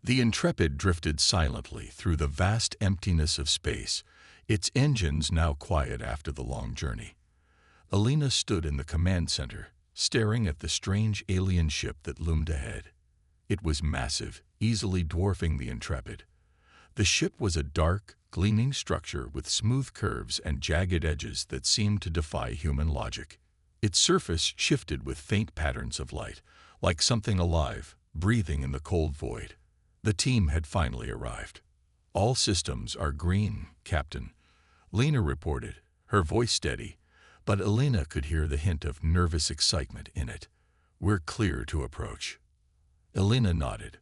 The Intrepid drifted silently through the vast emptiness of space, its engines now quiet after the long journey. Alina stood in the command center, staring at the strange alien ship that loomed ahead. It was massive, easily dwarfing the Intrepid. The ship was a dark, gleaming structure with smooth curves and jagged edges that seemed to defy human logic. Its surface shifted with faint patterns of light, like something alive, breathing in the cold void. The team had finally arrived. "All systems are green, Captain," Lena reported, her voice steady, but Alina could hear the hint of nervous excitement in it. "We're clear to approach." Alina nodded.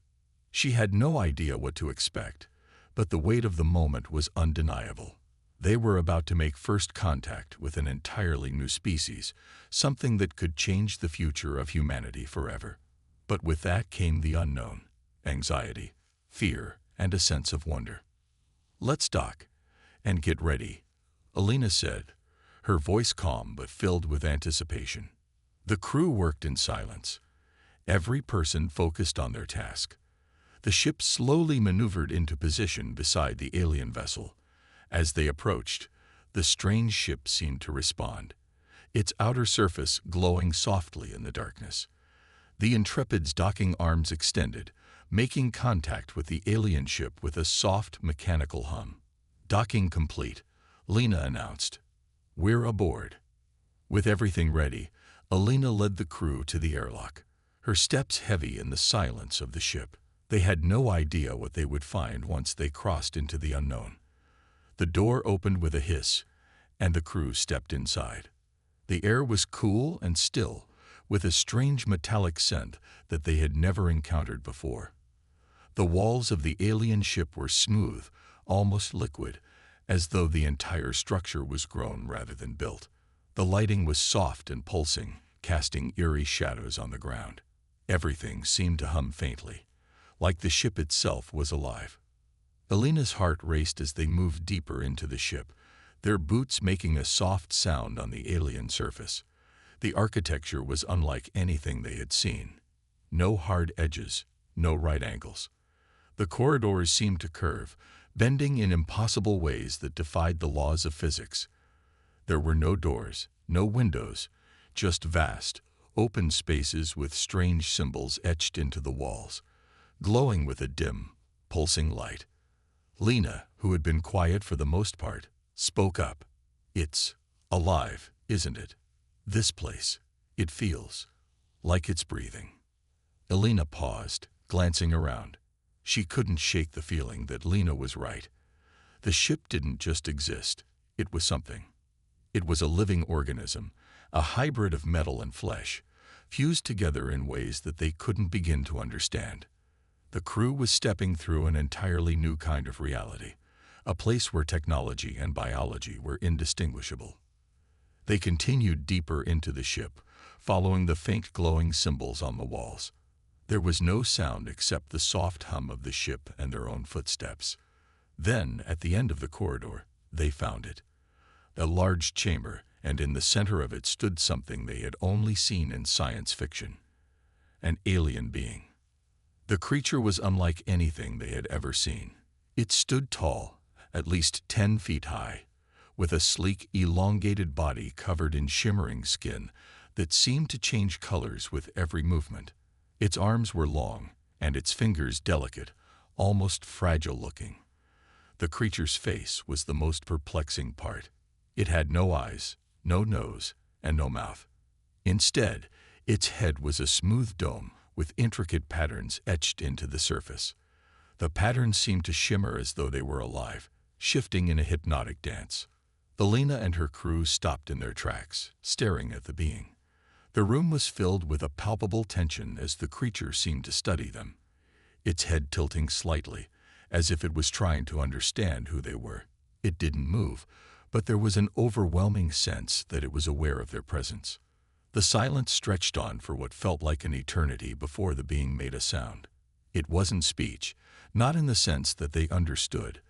She had no idea what to expect, but the weight of the moment was undeniable. They were about to make first contact with an entirely new species, something that could change the future of humanity forever. But with that came the unknown, anxiety, fear, and a sense of wonder. "Let's dock and get ready," Alina said, her voice calm but filled with anticipation. The crew worked in silence, every person focused on their task. The ship slowly maneuvered into position beside the alien vessel. As they approached, the strange ship seemed to respond, its outer surface glowing softly in the darkness. The Intrepid's docking arms extended, making contact with the alien ship with a soft, mechanical hum. "Docking complete," Lena announced. "We're aboard." With everything ready, Alina led the crew to the airlock, her steps heavy in the silence of the ship. They had no idea what they would find once they crossed into the unknown. The door opened with a hiss, and the crew stepped inside. The air was cool and still, with a strange metallic scent that they had never encountered before. The walls of the alien ship were smooth, almost liquid, as though the entire structure was grown rather than built. The lighting was soft and pulsing, casting eerie shadows on the ground. Everything seemed to hum faintly, like the ship itself was alive. Alina's heart raced as they moved deeper into the ship, their boots making a soft sound on the alien surface. The architecture was unlike anything they had seen. No hard edges, no right angles. The corridors seemed to curve, bending in impossible ways that defied the laws of physics. There were no doors, no windows, just vast, open spaces with strange symbols etched into the walls, glowing with a dim, pulsing light. Lena, who had been quiet for the most part, spoke up. "It's alive, isn't it? This place, it feels like it's breathing." Alina paused, glancing around. She couldn't shake the feeling that Lena was right. The ship didn't just exist, it was something. It was a living organism, a hybrid of metal and flesh, fused together in ways that they couldn't begin to understand. The crew was stepping through an entirely new kind of reality, a place where technology and biology were indistinguishable. They continued deeper into the ship, following the faint glowing symbols on the walls. There was no sound except the soft hum of the ship and their own footsteps. Then, at the end of the corridor, they found it. A large chamber, and in the center of it stood something they had only seen in science fiction. An alien being. The creature was unlike anything they had ever seen. It stood tall, at least 10 feet high, with a sleek, elongated body covered in shimmering skin that seemed to change colors with every movement. Its arms were long, and its fingers delicate, almost fragile-looking. The creature's face was the most perplexing part. It had no eyes, no nose, and no mouth. Instead, its head was a smooth dome with intricate patterns etched into the surface. The patterns seemed to shimmer as though they were alive, shifting in a hypnotic dance. Alina and her crew stopped in their tracks, staring at the being. The room was filled with a palpable tension as the creature seemed to study them, its head tilting slightly, as if it was trying to understand who they were. It didn't move, but there was an overwhelming sense that it was aware of their presence. The silence stretched on for what felt like an eternity before the being made a sound. It wasn't speech, not in the sense that they understood,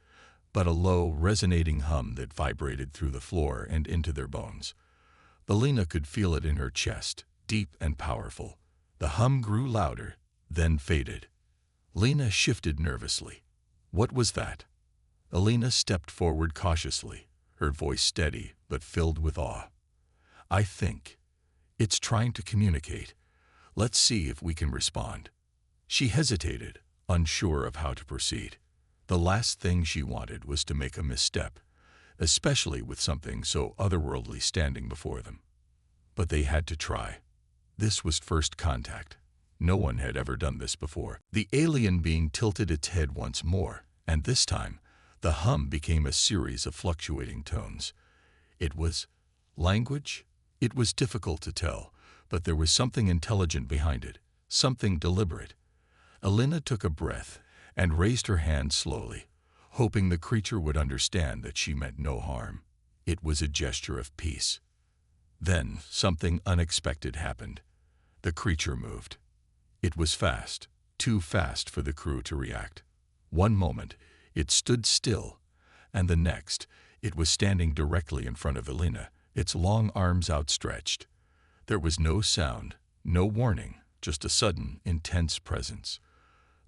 but a low, resonating hum that vibrated through the floor and into their bones. Alina could feel it in her chest, deep and powerful. The hum grew louder, then faded. Lena shifted nervously. What was that? Alina stepped forward cautiously, her voice steady but filled with awe. I think it's trying to communicate. Let's see if we can respond. She hesitated, unsure of how to proceed. The last thing she wanted was to make a misstep, especially with something so otherworldly standing before them. But they had to try. This was first contact. No one had ever done this before. The alien being tilted its head once more, and this time, the hum became a series of fluctuating tones. It was language? It was difficult to tell, but there was something intelligent behind it, something deliberate. Alina took a breath and raised her hand slowly, hoping the creature would understand that she meant no harm. It was a gesture of peace. Then something unexpected happened. The creature moved. It was fast, too fast for the crew to react. One moment, it stood still, and the next, it was standing directly in front of Alina, its long arms outstretched. There was no sound, no warning, just a sudden, intense presence.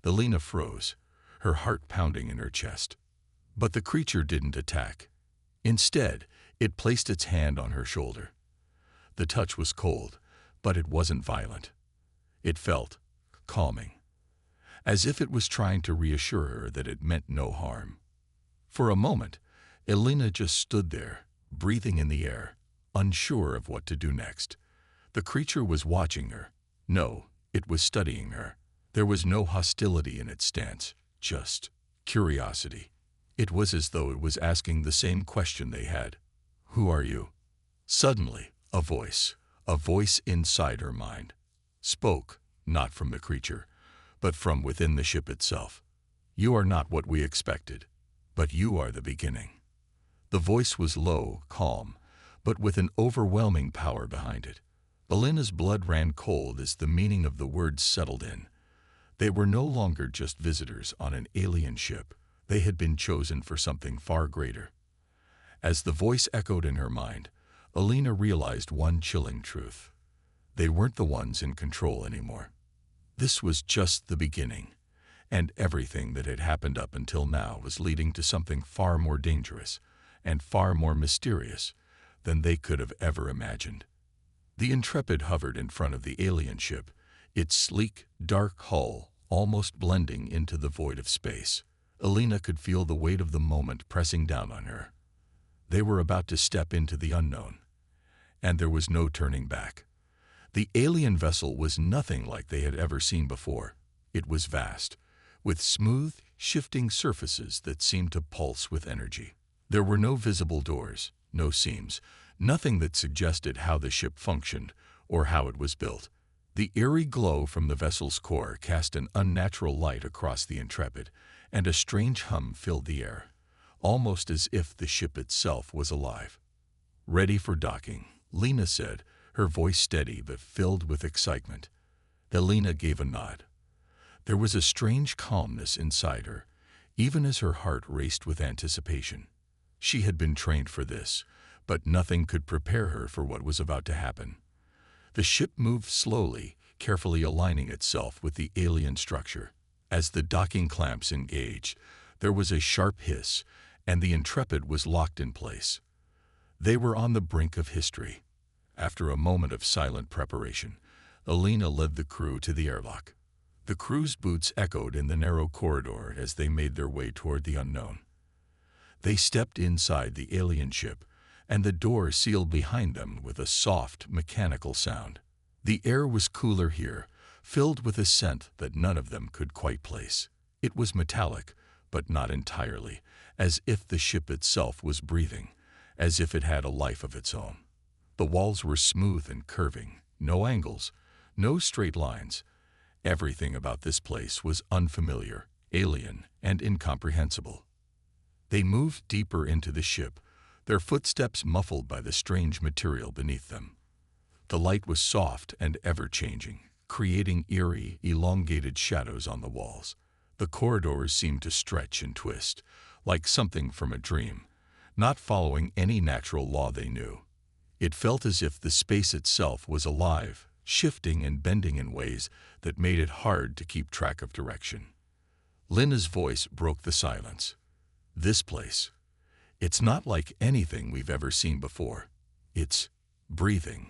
Alina froze, her heart pounding in her chest. But the creature didn't attack. Instead, it placed its hand on her shoulder. The touch was cold, but it wasn't violent. It felt calming, as if it was trying to reassure her that it meant no harm. For a moment, Alina just stood there, breathing in the air, unsure of what to do next. The creature was watching her. No, it was studying her. There was no hostility in its stance, just curiosity. It was as though it was asking the same question they had. Who are you? Suddenly, a voice inside her mind, spoke, not from the creature, but from within the ship itself. You are not what we expected, but you are the beginning. The voice was low, calm, but with an overwhelming power behind it. Alina's blood ran cold as the meaning of the words settled in. They were no longer just visitors on an alien ship. They had been chosen for something far greater. As the voice echoed in her mind, Alina realized one chilling truth. They weren't the ones in control anymore. This was just the beginning, and everything that had happened up until now was leading to something far more dangerous and far more mysterious than they could have ever imagined. The Intrepid hovered in front of the alien ship, its sleek, dark hull almost blending into the void of space. Alina could feel the weight of the moment pressing down on her. They were about to step into the unknown, and there was no turning back. The alien vessel was nothing like they had ever seen before. It was vast, with smooth, shifting surfaces that seemed to pulse with energy. There were no visible doors, no seams, nothing that suggested how the ship functioned or how it was built. The eerie glow from the vessel's core cast an unnatural light across the Intrepid, and a strange hum filled the air, almost as if the ship itself was alive. Ready for docking, Lena said, her voice steady but filled with excitement. Alina gave a nod. There was a strange calmness inside her, even as her heart raced with anticipation. She had been trained for this, but nothing could prepare her for what was about to happen. The ship moved slowly, carefully aligning itself with the alien structure. As the docking clamps engaged, there was a sharp hiss, and the Intrepid was locked in place. They were on the brink of history. After a moment of silent preparation, Alina led the crew to the airlock. The crew's boots echoed in the narrow corridor as they made their way toward the unknown. They stepped inside the alien ship, and the door sealed behind them with a soft, mechanical sound. The air was cooler here, filled with a scent that none of them could quite place. It was metallic, but not entirely, as if the ship itself was breathing, as if it had a life of its own. The walls were smooth and curving, no angles, no straight lines. Everything about this place was unfamiliar, alien, and incomprehensible. They moved deeper into the ship, their footsteps muffled by the strange material beneath them. The light was soft and ever-changing, creating eerie, elongated shadows on the walls. The corridors seemed to stretch and twist, like something from a dream, not following any natural law they knew. It felt as if the space itself was alive, shifting and bending in ways that made it hard to keep track of direction. Lena's voice broke the silence. This place. It's not like anything we've ever seen before. It's breathing.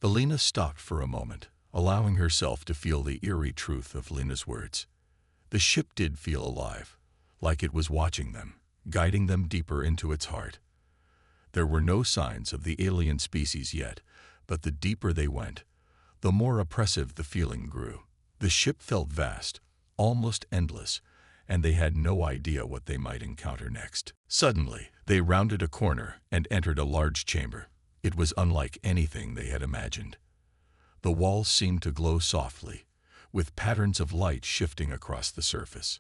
Alina stopped for a moment, allowing herself to feel the eerie truth of Lena's words. The ship did feel alive, like it was watching them, guiding them deeper into its heart. There were no signs of the alien species yet, but the deeper they went, the more oppressive the feeling grew. The ship felt vast, almost endless, and they had no idea what they might encounter next. Suddenly, they rounded a corner and entered a large chamber. It was unlike anything they had imagined. The walls seemed to glow softly, with patterns of light shifting across the surface.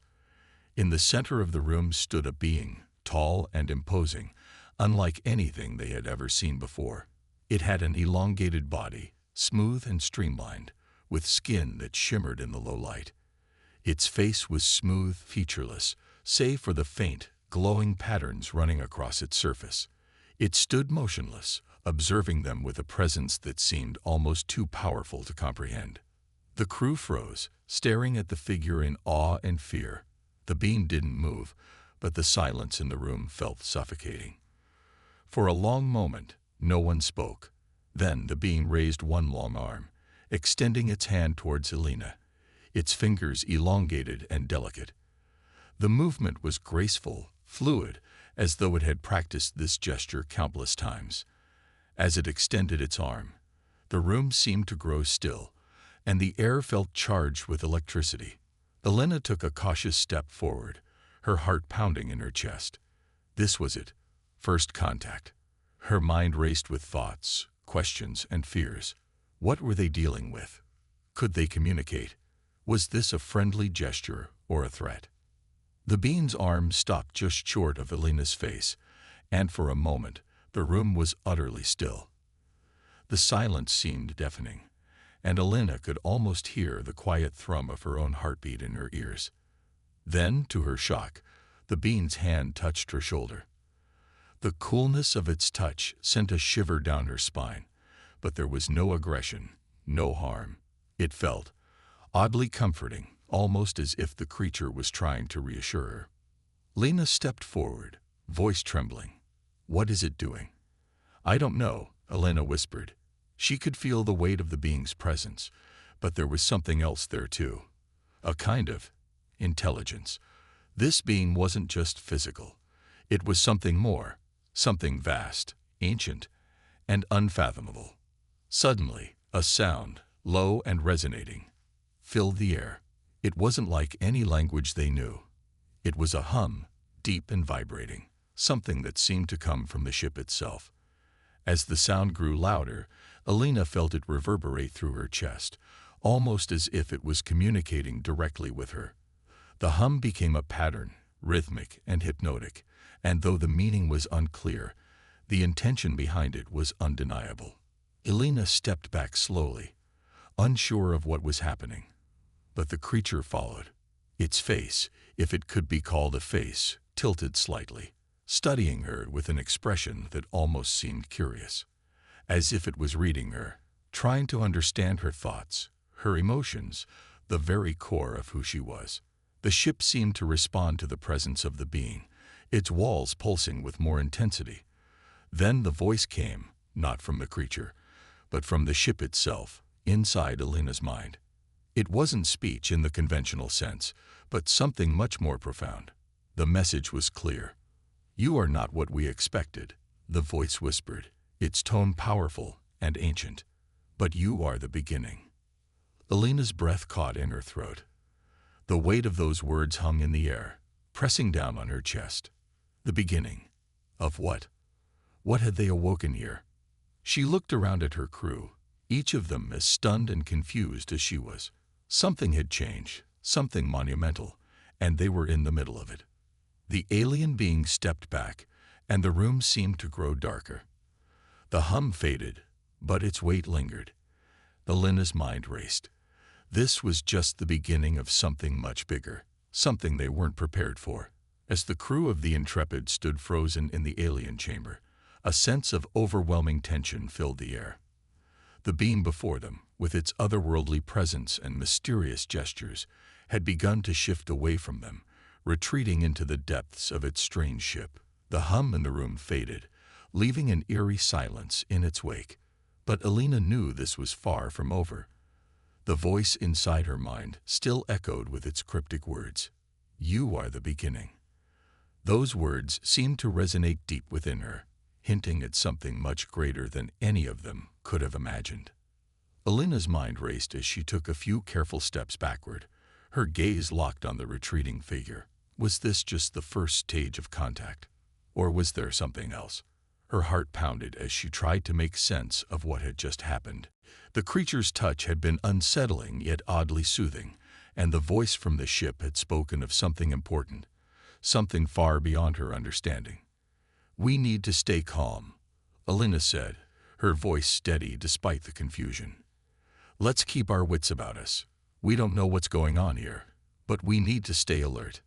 In the center of the room stood a being, tall and imposing, unlike anything they had ever seen before. It had an elongated body, smooth and streamlined, with skin that shimmered in the low light. Its face was smooth, featureless, save for the faint, glowing patterns running across its surface. It stood motionless, observing them with a presence that seemed almost too powerful to comprehend. The crew froze, staring at the figure in awe and fear. The being didn't move, but the silence in the room felt suffocating. For a long moment, no one spoke. Then the being raised one long arm, extending its hand towards Alina, its fingers elongated and delicate. The movement was graceful, fluid, as though it had practiced this gesture countless times. As it extended its arm, the room seemed to grow still, and the air felt charged with electricity. Alina took a cautious step forward, her heart pounding in her chest. This was it, first contact. Her mind raced with thoughts, questions, and fears. What were they dealing with? Could they communicate? Was this a friendly gesture or a threat? The being's arm stopped just short of Alina's face, and for a moment, the room was utterly still. The silence seemed deafening, and Alina could almost hear the quiet thrum of her own heartbeat in her ears. Then, to her shock, the being's hand touched her shoulder. The coolness of its touch sent a shiver down her spine, but there was no aggression, no harm. It felt oddly comforting, almost as if the creature was trying to reassure her. Lena stepped forward, voice trembling. "What is it doing?" "I don't know," Elena whispered. She could feel the weight of the being's presence, but there was something else there too. A kind of intelligence. This being wasn't just physical. It was something more, something vast, ancient, and unfathomable. Suddenly, a sound, low and resonating, filled the air. It wasn't like any language they knew. It was a hum, deep and vibrating, something that seemed to come from the ship itself. As the sound grew louder, Alina felt it reverberate through her chest, almost as if it was communicating directly with her. The hum became a pattern, rhythmic and hypnotic, and though the meaning was unclear, the intention behind it was undeniable. Alina stepped back slowly, unsure of what was happening. But the creature followed. Its face, if it could be called a face, tilted slightly, studying her with an expression that almost seemed curious, as if it was reading her, trying to understand her thoughts, her emotions, the very core of who she was. The ship seemed to respond to the presence of the being, its walls pulsing with more intensity. Then the voice came, not from the creature, but from the ship itself, inside Alina's mind. It wasn't speech in the conventional sense, but something much more profound. The message was clear. "You are not what we expected," the voice whispered, its tone powerful and ancient. "But you are the beginning." Alina's breath caught in her throat. The weight of those words hung in the air, pressing down on her chest. The beginning. Of what? What had they awoken here? She looked around at her crew, each of them as stunned and confused as she was. Something had changed, something monumental, and they were in the middle of it. The alien being stepped back, and the room seemed to grow darker. The hum faded, but its weight lingered. Alina's mind raced. This was just the beginning of something much bigger, something they weren't prepared for. As the crew of the Intrepid stood frozen in the alien chamber, a sense of overwhelming tension filled the air. The being before them, with its otherworldly presence and mysterious gestures, had begun to shift away from them, retreating into the depths of its strange ship. The hum in the room faded, leaving an eerie silence in its wake. But Alina knew this was far from over. The voice inside her mind still echoed with its cryptic words, "You are the beginning." Those words seemed to resonate deep within her, hinting at something much greater than any of them could have imagined. Alina's mind raced as she took a few careful steps backward, her gaze locked on the retreating figure. Was this just the first stage of contact? Or was there something else? Her heart pounded as she tried to make sense of what had just happened. The creature's touch had been unsettling yet oddly soothing, and the voice from the ship had spoken of something important, something far beyond her understanding. "We need to stay calm," Alina said, her voice steady despite the confusion. "Let's keep our wits about us. We don't know what's going on here, but we need to stay alert."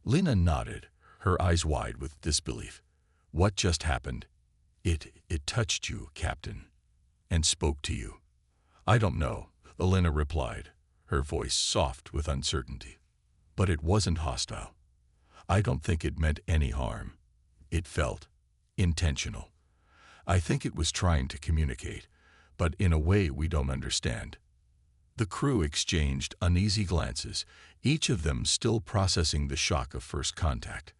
Lina nodded, her eyes wide with disbelief. "What just happened?" It touched you, Captain, and spoke to you." "I don't know," Alina replied, her voice soft with uncertainty. "But it wasn't hostile. I don't think it meant any harm. It felt intentional. I think it was trying to communicate, but in a way we don't understand." The crew exchanged uneasy glances, each of them still processing the shock of first contact.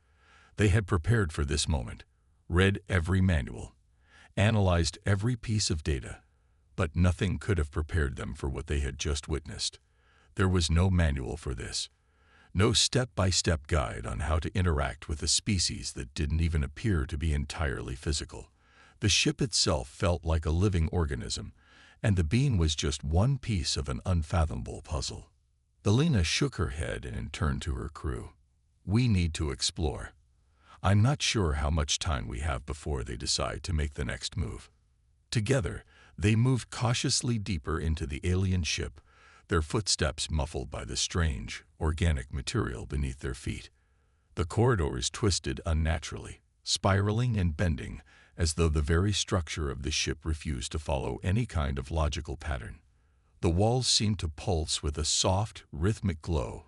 They had prepared for this moment, read every manual, analyzed every piece of data, but nothing could have prepared them for what they had just witnessed. There was no manual for this, no step-by-step guide on how to interact with a species that didn't even appear to be entirely physical. The ship itself felt like a living organism, and the being was just one piece of an unfathomable puzzle. Alina shook her head and turned to her crew. "We need to explore. I'm not sure how much time we have before they decide to make the next move." Together, they moved cautiously deeper into the alien ship, their footsteps muffled by the strange, organic material beneath their feet. The corridors twisted unnaturally, spiraling and bending, as though the very structure of the ship refused to follow any kind of logical pattern. The walls seemed to pulse with a soft, rhythmic glow,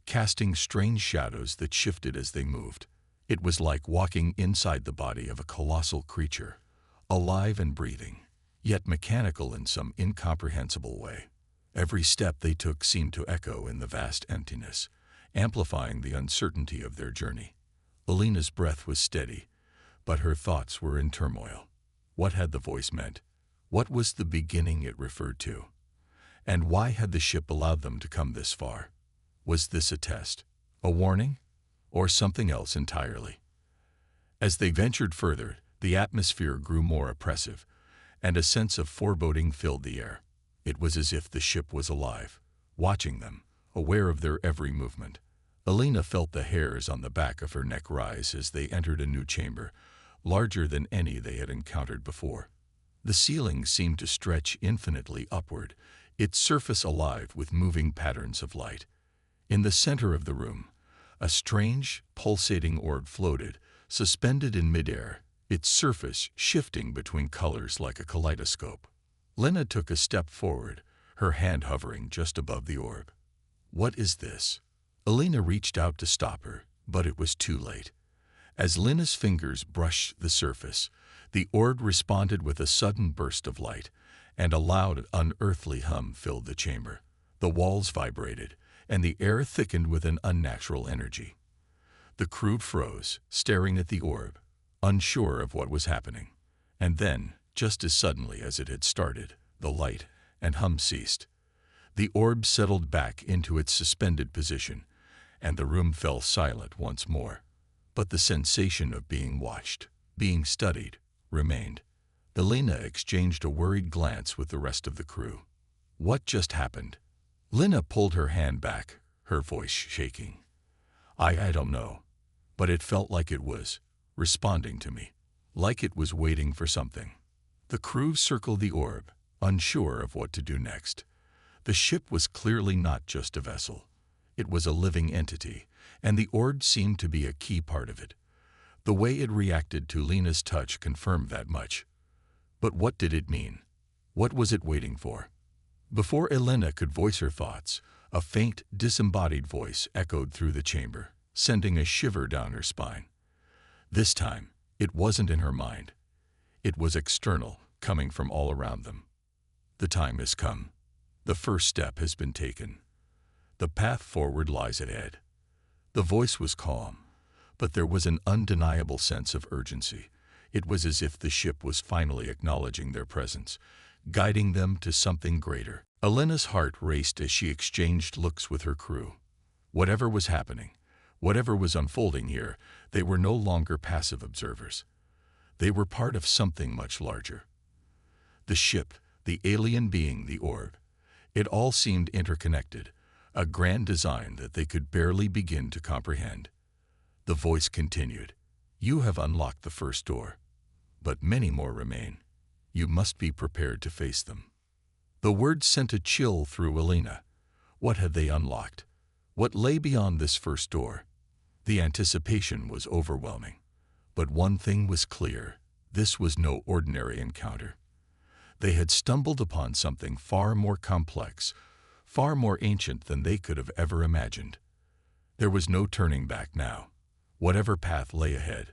casting strange shadows that shifted as they moved. It was like walking inside the body of a colossal creature, alive and breathing, yet mechanical in some incomprehensible way. Every step they took seemed to echo in the vast emptiness, amplifying the uncertainty of their journey. Alina's breath was steady, but her thoughts were in turmoil. What had the voice meant? What was the beginning it referred to? And why had the ship allowed them to come this far? Was this a test, a warning, or something else entirely? As they ventured further, the atmosphere grew more oppressive, and a sense of foreboding filled the air. It was as if the ship was alive, watching them, aware of their every movement. Alina felt the hairs on the back of her neck rise as they entered a new chamber, larger than any they had encountered before. The ceiling seemed to stretch infinitely upward, its surface alive with moving patterns of light. In the center of the room, a strange, pulsating orb floated, suspended in midair, its surface shifting between colors like a kaleidoscope. Lina took a step forward, her hand hovering just above the orb. "What is this?" Alina reached out to stop her, but it was too late. As Lina's fingers brushed the surface, the orb responded with a sudden burst of light, and a loud, unearthly hum filled the chamber. The walls vibrated, and the air thickened with an unnatural energy. The crew froze, staring at the orb, unsure of what was happening. And then, just as suddenly as it had started, the light and hum ceased. The orb settled back into its suspended position, and the room fell silent once more. But the sensation of being watched, being studied, remained. Alina exchanged a worried glance with the rest of the crew. "What just happened?" Lina pulled her hand back, her voice shaking. I don't know, but it felt like it was responding to me, like it was waiting for something." The crew circled the orb, unsure of what to do next. The ship was clearly not just a vessel. It was a living entity, and the orb seemed to be a key part of it. The way it reacted to Lina's touch confirmed that much. But what did it mean? What was it waiting for? Before Alina could voice her thoughts, A faint, disembodied voice echoed through the chamber, sending a shiver down her spine. This time, it wasn't in her mind. It was external, coming from all around them. The time has come. The first step has been taken. The path forward lies ahead. The voice was calm, but there was an undeniable sense of urgency. It was as if the ship was finally acknowledging their presence, guiding them to something greater. Alina's heart raced as she exchanged looks with her crew. Whatever was happening, whatever was unfolding here, they were no longer passive observers. They were part of something much larger. The ship, the alien being, the orb. It all seemed interconnected, a grand design that they could barely begin to comprehend. The voice continued. You have unlocked the first door, but many more remain. You must be prepared to face them. The words sent a chill through Alina. What had they unlocked? What lay beyond this first door? The anticipation was overwhelming. But one thing was clear. This was no ordinary encounter. They had stumbled upon something far more complex, far more ancient than they could have ever imagined. There was no turning back now. Whatever path lay ahead,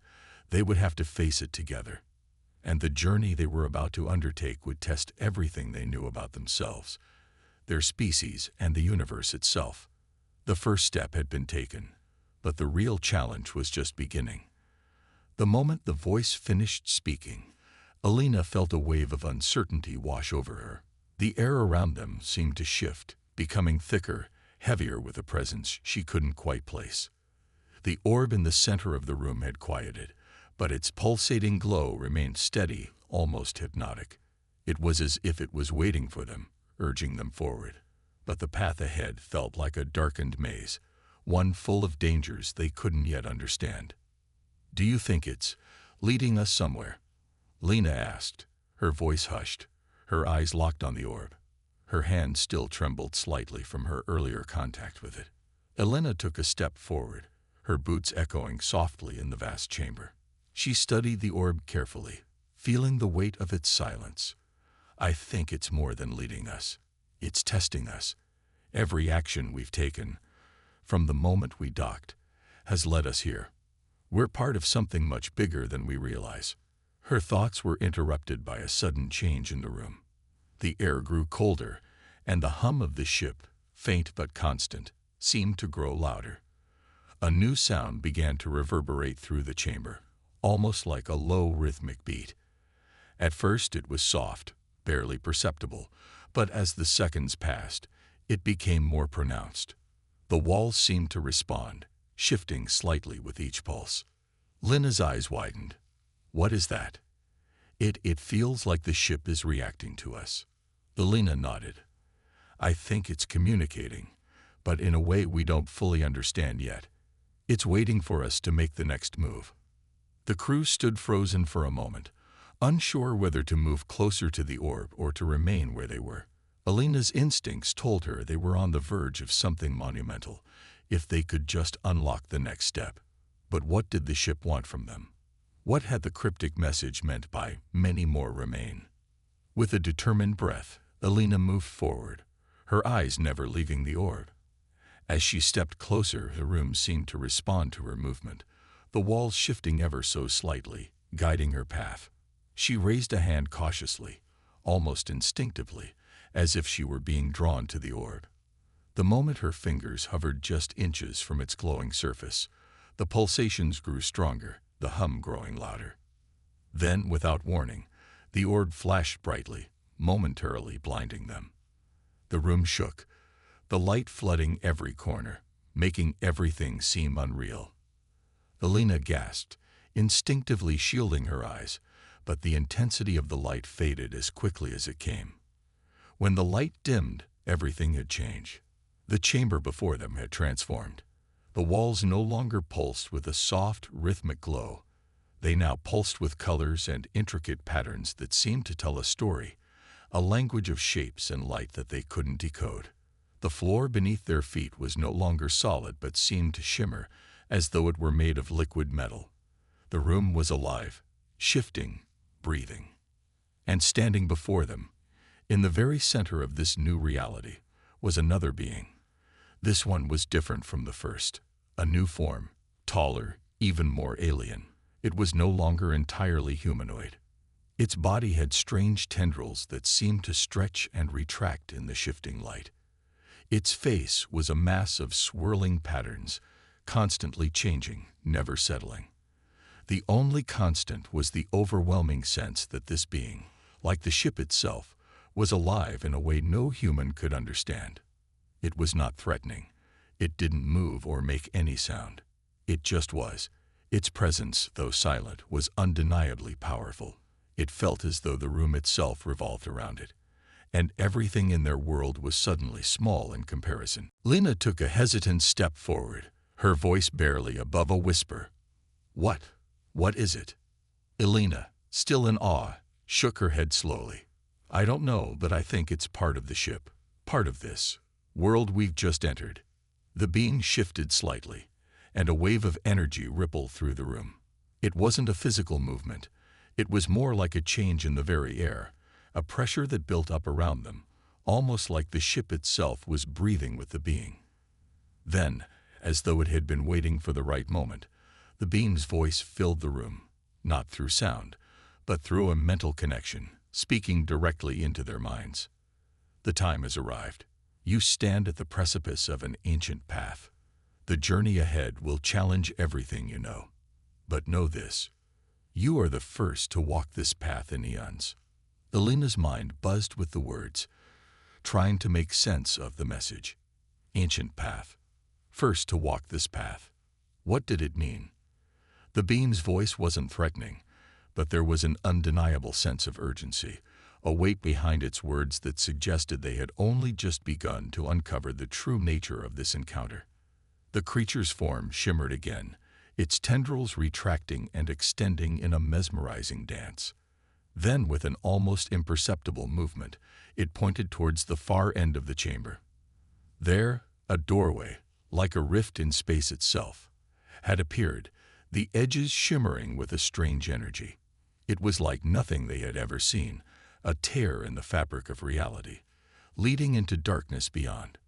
they would have to face it together. And the journey they were about to undertake would test everything they knew about themselves, their species, and the universe itself. The first step had been taken, but the real challenge was just beginning. The moment the voice finished speaking, Alina felt a wave of uncertainty wash over her. The air around them seemed to shift, becoming thicker, heavier with a presence she couldn't quite place. The orb in the center of the room had quieted, but its pulsating glow remained steady, almost hypnotic. It was as if it was waiting for them, urging them forward. But the path ahead felt like a darkened maze, one full of dangers they couldn't yet understand. Do you think it's leading us somewhere? Lena asked, her voice hushed, her eyes locked on the orb. Her hand still trembled slightly from her earlier contact with it. Elena took a step forward, her boots echoing softly in the vast chamber. She studied the orb carefully, feeling the weight of its silence. I think it's more than leading us. It's testing us. Every action we've taken, from the moment we docked, has led us here. We're part of something much bigger than we realize. Her thoughts were interrupted by a sudden change in the room. The air grew colder, and the hum of the ship, faint but constant, seemed to grow louder. A new sound began to reverberate through the chamber, almost like a low rhythmic beat. At first it was soft, barely perceptible, but as the seconds passed, it became more pronounced. The walls seemed to respond, shifting slightly with each pulse. Lena's eyes widened. What is that? It feels like the ship is reacting to us. Lena nodded. I think it's communicating, but in a way we don't fully understand yet. It's waiting for us to make the next move. The crew stood frozen for a moment, unsure whether to move closer to the orb or to remain where they were. Alina's instincts told her they were on the verge of something monumental, if they could just unlock the next step. But what did the ship want from them? What had the cryptic message meant by many more remain? With a determined breath, Alina moved forward, her eyes never leaving the orb. As she stepped closer, the room seemed to respond to her movement, the walls shifting ever so slightly, guiding her path. She raised a hand cautiously, almost instinctively, as if she were being drawn to the orb. The moment her fingers hovered just inches from its glowing surface, the pulsations grew stronger, the hum growing louder. Then, without warning, the orb flashed brightly, momentarily blinding them. The room shook, the light flooding every corner, making everything seem unreal. Alina gasped, instinctively shielding her eyes, but the intensity of the light faded as quickly as it came. When the light dimmed, everything had changed. The chamber before them had transformed. The walls no longer pulsed with a soft, rhythmic glow. They now pulsed with colors and intricate patterns that seemed to tell a story, a language of shapes and light that they couldn't decode. The floor beneath their feet was no longer solid but seemed to shimmer, as though it were made of liquid metal. The room was alive, shifting, breathing. And standing before them, in the very center of this new reality, was another being. This one was different from the first. A new form, taller, even more alien. It was no longer entirely humanoid. Its body had strange tendrils that seemed to stretch and retract in the shifting light. Its face was a mass of swirling patterns, constantly changing, never settling. The only constant was the overwhelming sense that this being, like the ship itself, was alive in a way no human could understand. It was not threatening. It didn't move or make any sound. It just was. Its presence, though silent, was undeniably powerful. It felt as though the room itself revolved around it, and everything in their world was suddenly small in comparison. Lena took a hesitant step forward, her voice barely above a whisper. "What? What is it?" Elena, still in awe, shook her head slowly. "I don't know, but I think it's part of the ship. Part of this world we've just entered." The being shifted slightly, and a wave of energy rippled through the room. It wasn't a physical movement. It was more like a change in the very air, a pressure that built up around them, almost like the ship itself was breathing with the being. Then, as though it had been waiting for the right moment, the being's voice filled the room, not through sound, but through a mental connection, speaking directly into their minds. "The time has arrived. You stand at the precipice of an ancient path. The journey ahead will challenge everything you know. But know this. You are the first to walk this path in eons." Elena's mind buzzed with the words, trying to make sense of the message. Ancient path. First to walk this path. What did it mean? The being's voice wasn't threatening, but there was an undeniable sense of urgency, a weight behind its words that suggested they had only just begun to uncover the true nature of this encounter. The creature's form shimmered again, its tendrils retracting and extending in a mesmerizing dance. Then, with an almost imperceptible movement, it pointed towards the far end of the chamber. There, a doorway, like a rift in space itself, had appeared, the edges shimmering with a strange energy. It was like nothing they had ever seen, a tear in the fabric of reality, leading into darkness beyond.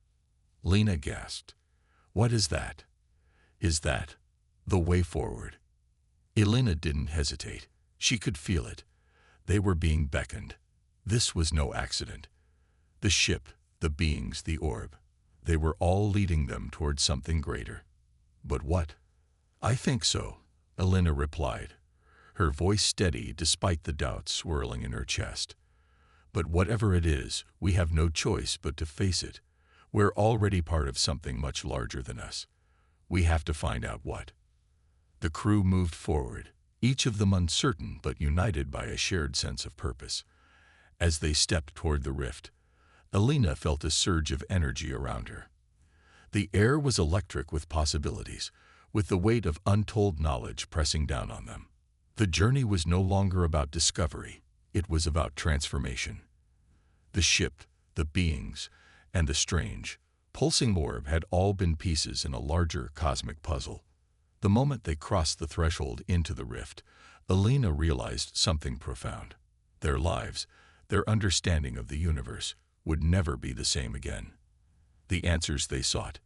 Lena gasped. "What is that? Is that the way forward?" Elena didn't hesitate. She could feel it. They were being beckoned. This was no accident. The ship, the beings, the orb. They were all leading them towards something greater. But what? "I think so," Elena replied, her voice steady despite the doubts swirling in her chest. "But whatever it is, we have no choice but to face it. We're already part of something much larger than us. We have to find out what." The crew moved forward, each of them uncertain but united by a shared sense of purpose. As they stepped toward the rift, Elena felt a surge of energy around her. The air was electric with possibilities, with the weight of untold knowledge pressing down on them. The journey was no longer about discovery, it was about transformation. The ship, the beings, and the strange, pulsing orb had all been pieces in a larger cosmic puzzle. The moment they crossed the threshold into the rift, Elena realized something profound. Their lives, their understanding of the universe, would never be the same again. The answers they sought,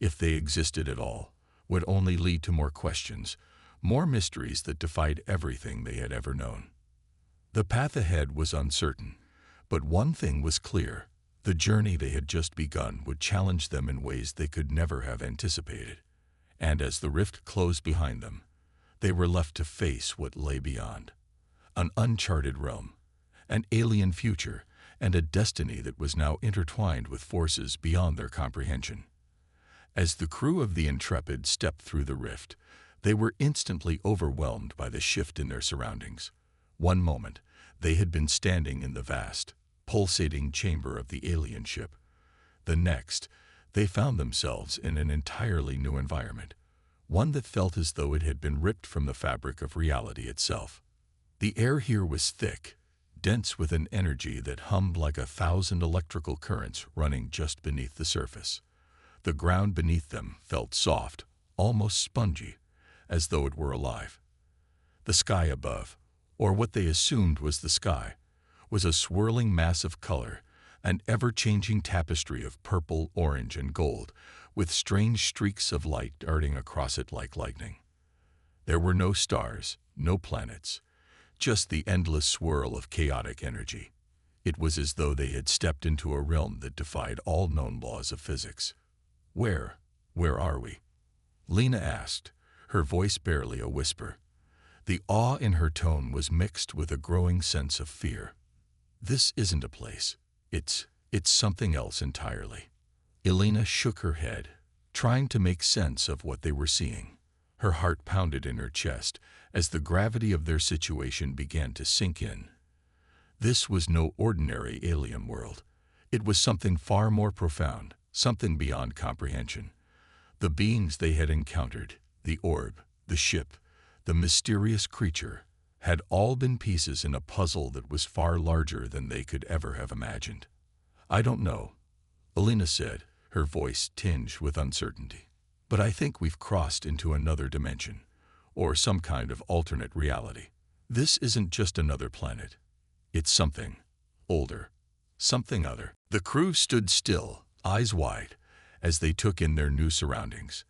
if they existed at all, would only lead to more questions, more mysteries that defied everything they had ever known. The path ahead was uncertain, but one thing was clear. The journey they had just begun would challenge them in ways they could never have anticipated. And as the rift closed behind them, they were left to face what lay beyond. An uncharted realm, an alien future, and a destiny that was now intertwined with forces beyond their comprehension. As the crew of the Intrepid stepped through the rift, they were instantly overwhelmed by the shift in their surroundings. One moment, they had been standing in the vast, pulsating chamber of the alien ship. The next, they found themselves in an entirely new environment, one that felt as though it had been ripped from the fabric of reality itself. The air here was thick, dense with an energy that hummed like 1,000 electrical currents running just beneath the surface. The ground beneath them felt soft, almost spongy, as though it were alive. The sky above, or what they assumed was the sky, was a swirling mass of color, an ever-changing tapestry of purple, orange, and gold, with strange streaks of light darting across it like lightning. There were no stars, no planets, just the endless swirl of chaotic energy. It was as though they had stepped into a realm that defied all known laws of physics. Where are we?" Lena asked, her voice barely a whisper. The awe in her tone was mixed with a growing sense of fear. "This isn't a place. It's something else entirely." Elena shook her head, trying to make sense of what they were seeing. Her heart pounded in her chest as the gravity of their situation began to sink in. This was no ordinary alien world. It was something far more profound, something beyond comprehension. The beings they had encountered, the orb, the ship, the mysterious creature, had all been pieces in a puzzle that was far larger than they could ever have imagined. "I don't know," Elena said, her voice tinged with uncertainty. "But I think we've crossed into another dimension, or some kind of alternate reality. This isn't just another planet. It's something older, something other." The crew stood still, eyes wide, as they took in their new surroundings.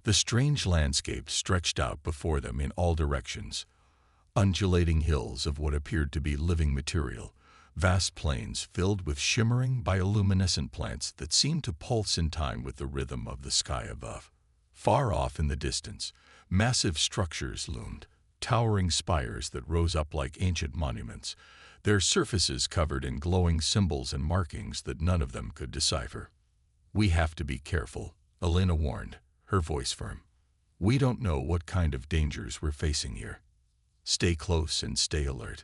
The strange landscape stretched out before them in all directions. Undulating hills of what appeared to be living material, vast plains filled with shimmering bioluminescent plants that seemed to pulse in time with the rhythm of the sky above. Far off in the distance, massive structures loomed, towering spires that rose up like ancient monuments, their surfaces covered in glowing symbols and markings that none of them could decipher. "We have to be careful," Elena warned, her voice firm. "We don't know what kind of dangers we're facing here. Stay close and stay alert."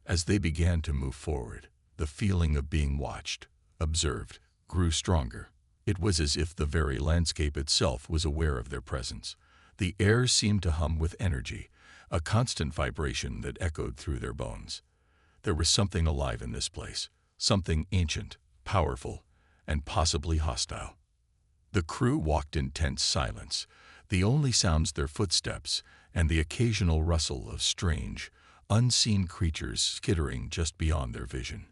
As they began to move forward, the feeling of being watched, observed, grew stronger. It was as if the very landscape itself was aware of their presence. The air seemed to hum with energy, a constant vibration that echoed through their bones. There was something alive in this place, something ancient, powerful, and possibly hostile. The crew walked in tense silence, the only sounds their footsteps and the occasional rustle of strange, unseen creatures skittering just beyond their vision.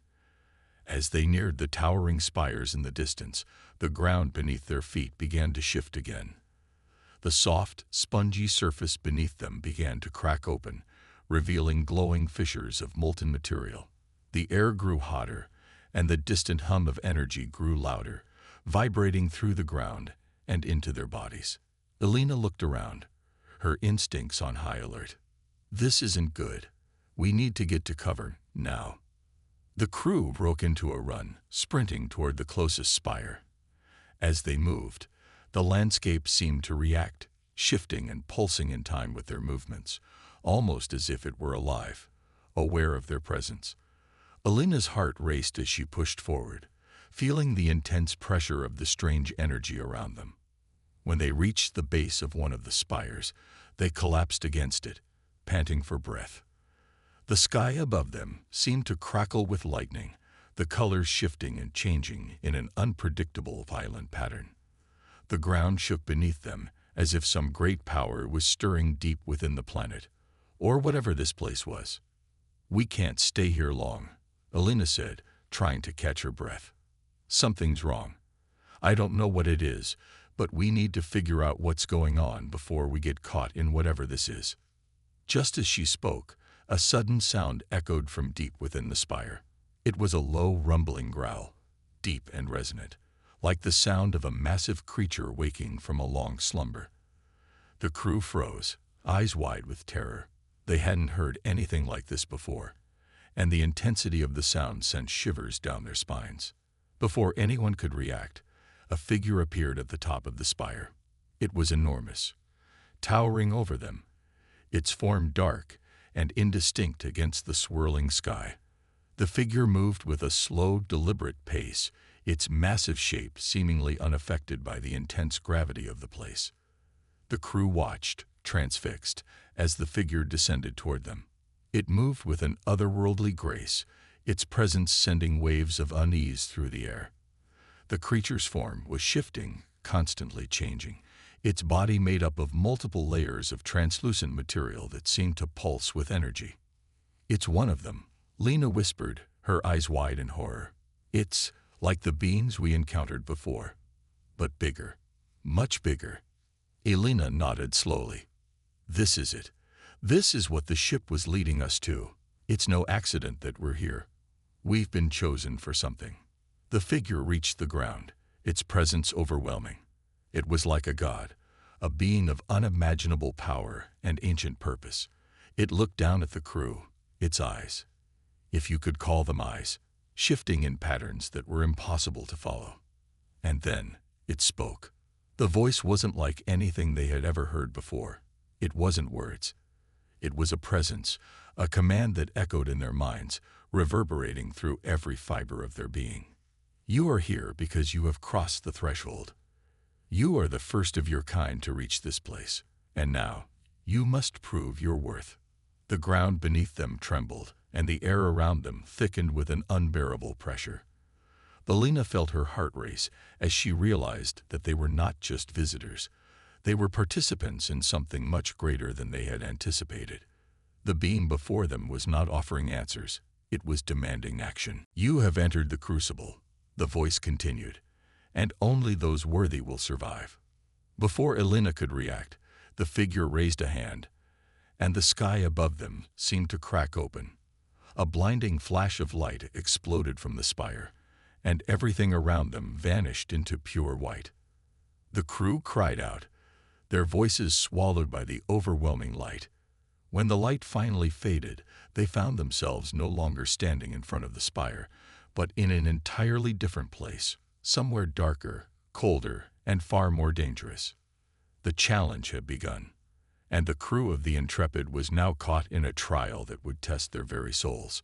As they neared the towering spires in the distance, the ground beneath their feet began to shift again. The soft, spongy surface beneath them began to crack open, revealing glowing fissures of molten material. The air grew hotter, and the distant hum of energy grew louder, vibrating through the ground and into their bodies. Elena looked around, her instincts on high alert. "This isn't good. We need to get to cover, now." The crew broke into a run, sprinting toward the closest spire. As they moved, the landscape seemed to react, shifting and pulsing in time with their movements, almost as if it were alive, aware of their presence. Elena's heart raced as she pushed forward, feeling the intense pressure of the strange energy around them. When they reached the base of one of the spires, they collapsed against it, panting for breath. The sky above them seemed to crackle with lightning, the colors shifting and changing in an unpredictable, violent pattern. The ground shook beneath them as if some great power was stirring deep within the planet, or whatever this place was. "We can't stay here long," Elena said, trying to catch her breath. "Something's wrong. I don't know what it is, but we need to figure out what's going on before we get caught in whatever this is." Just as she spoke, a sudden sound echoed from deep within the spire. It was a low, rumbling growl, deep and resonant, like the sound of a massive creature waking from a long slumber. The crew froze, eyes wide with terror. They hadn't heard anything like this before, and the intensity of the sound sent shivers down their spines. Before anyone could react, a figure appeared at the top of the spire. It was enormous, towering over them, its form dark and indistinct against the swirling sky. The figure moved with a slow, deliberate pace, its massive shape seemingly unaffected by the intense gravity of the place. The crew watched, transfixed, as the figure descended toward them. It moved with an otherworldly grace, its presence sending waves of unease through the air. The creature's form was shifting, constantly changing, its body made up of multiple layers of translucent material that seemed to pulse with energy. "It's one of them," Lena whispered, her eyes wide in horror. "It's like the beings we encountered before, but bigger." Much bigger. Elena nodded slowly. This is it. This is what the ship was leading us to. It's no accident that we're here. We've been chosen for something. The figure reached the ground, its presence overwhelming. It was like a god, a being of unimaginable power and ancient purpose. It looked down at the crew, its eyes, if you could call them eyes, shifting in patterns that were impossible to follow. And then it spoke. The voice wasn't like anything they had ever heard before. It wasn't words. It was a presence, a command that echoed in their minds, reverberating through every fiber of their being. You are here because you have crossed the threshold. You are the first of your kind to reach this place, and now you must prove your worth. The ground beneath them trembled, and the air around them thickened with an unbearable pressure. Elena felt her heart race as she realized that they were not just visitors. They were participants in something much greater than they had anticipated. The being before them was not offering answers. It was demanding action. You have entered the crucible, the voice continued, and only those worthy will survive. Before Elena could react, the figure raised a hand, and the sky above them seemed to crack open. A blinding flash of light exploded from the spire, and everything around them vanished into pure white. The crew cried out, their voices swallowed by the overwhelming light. When the light finally faded, they found themselves no longer standing in front of the spire, but in an entirely different place, somewhere darker, colder, and far more dangerous. The challenge had begun, and the crew of the Intrepid was now caught in a trial that would test their very souls.